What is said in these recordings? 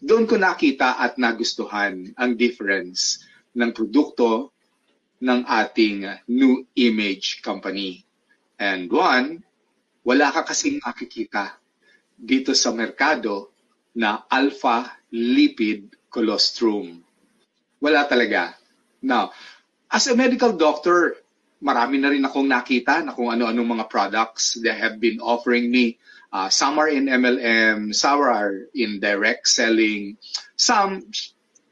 doon ko nakita at nagustuhan ang difference ng produkto ng ating new image company. And one, wala ka kasing makikita dito sa merkado na alpha lipid colostrum. Wala talaga. Now, as a medical doctor, marami na rin akong nakita na kung ano-anong mga products they have been offering me. Some are in MLM, some are in direct selling, some,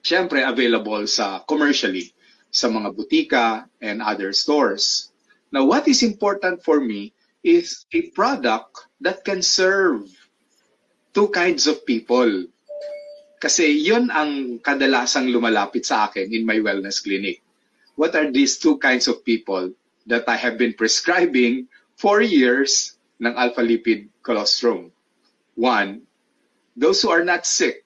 syempre, available sa commercially sa mga butika and other stores. Now, what is important for me is a product that can serve two kinds of people. Kasi yun ang kadalasang lumalapit sa akin in my wellness clinic. What are these two kinds of people that I have been prescribing for years ng alpha-lipid colostrum? One, those who are not sick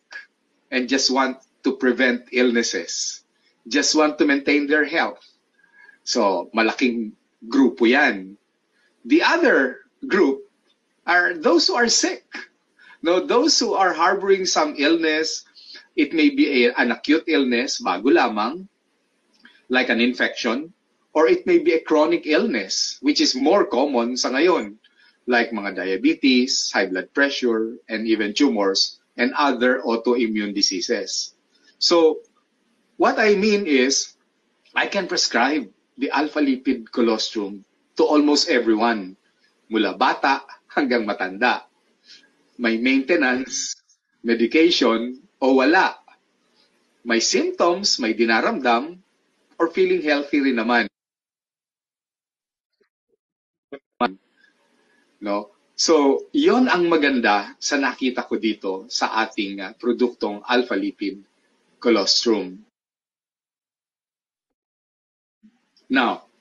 and just want to prevent illnesses, just want to maintain their health. So, malaking grupo yan. The other group are those who are sick. No, those who are harboring some illness, it may be an acute illness, bago lamang, like an infection, or it may be a chronic illness, which is more common sa ngayon, like mga diabetes, high blood pressure, and even tumors, and other autoimmune diseases. So, what I mean is, I can prescribe the alpha-lipid colostrum to almost everyone, mula bata hanggang matanda. May maintenance, medication, o wala. May symptoms, may dinaramdam, or feeling healthy rin naman. No? So, yon ang maganda sa nakita ko dito sa ating produktong alpha-lipid colostrum. Now,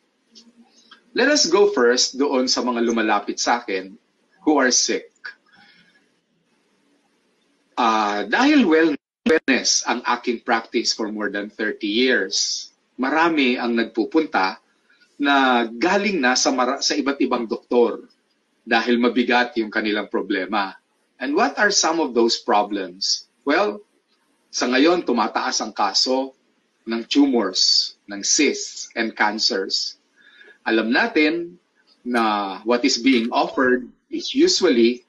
let us go first doon sa mga lumalapit sa akin who are sick. Dahil wellness ang aking practice for more than 30 years, marami ang nagpupunta na galing na sa iba't ibang doktor dahil mabigat yung kanilang problema. And what are some of those problems? Well, sa ngayon tumataas ang kaso ng tumors, ng cysts, and cancers. Alam natin na what is being offered is usually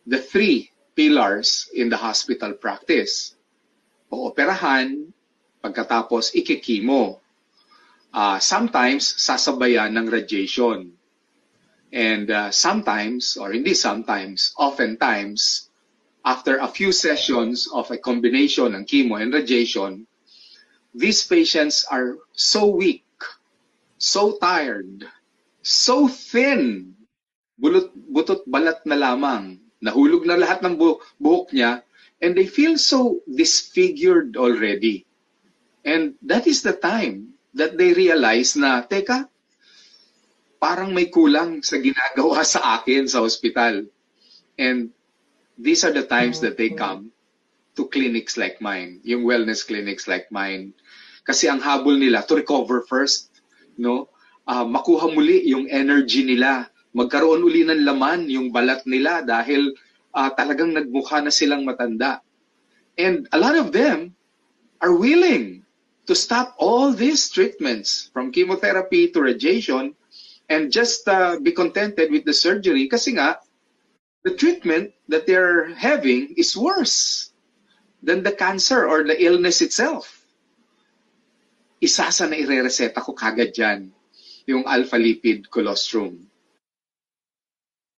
the three pillars in the hospital practice. Ooperahan, pagkatapos ikikimo. Sometimes sasabayan ng radiation. And sometimes, or hindi sometimes, oftentimes, after a few sessions of a combination ng chemo and radiation, these patients are so weak, so tired, so thin, butot balat na lamang, nahulog na lahat ng buhok niya, and they feel so disfigured already. And that is the time that they realize na, teka, parang may kulang sa ginagawa sa akin sa hospital. And these are the times that they come to clinics like mine, yung wellness clinics like mine. Kasi ang habol nila, to recover first, no? Makuha muli yung energy nila, magkaroon uli ng laman yung balat nila dahil talagang nagmukha na silang matanda. And a lot of them are willing to stop all these treatments, from chemotherapy to radiation, and just be contented with the surgery kasi nga, the treatment that they're having is worse than the cancer or the illness itself. Isa sa na ire-reseta ko kagad dyan, yung alpha-lipid colostrum.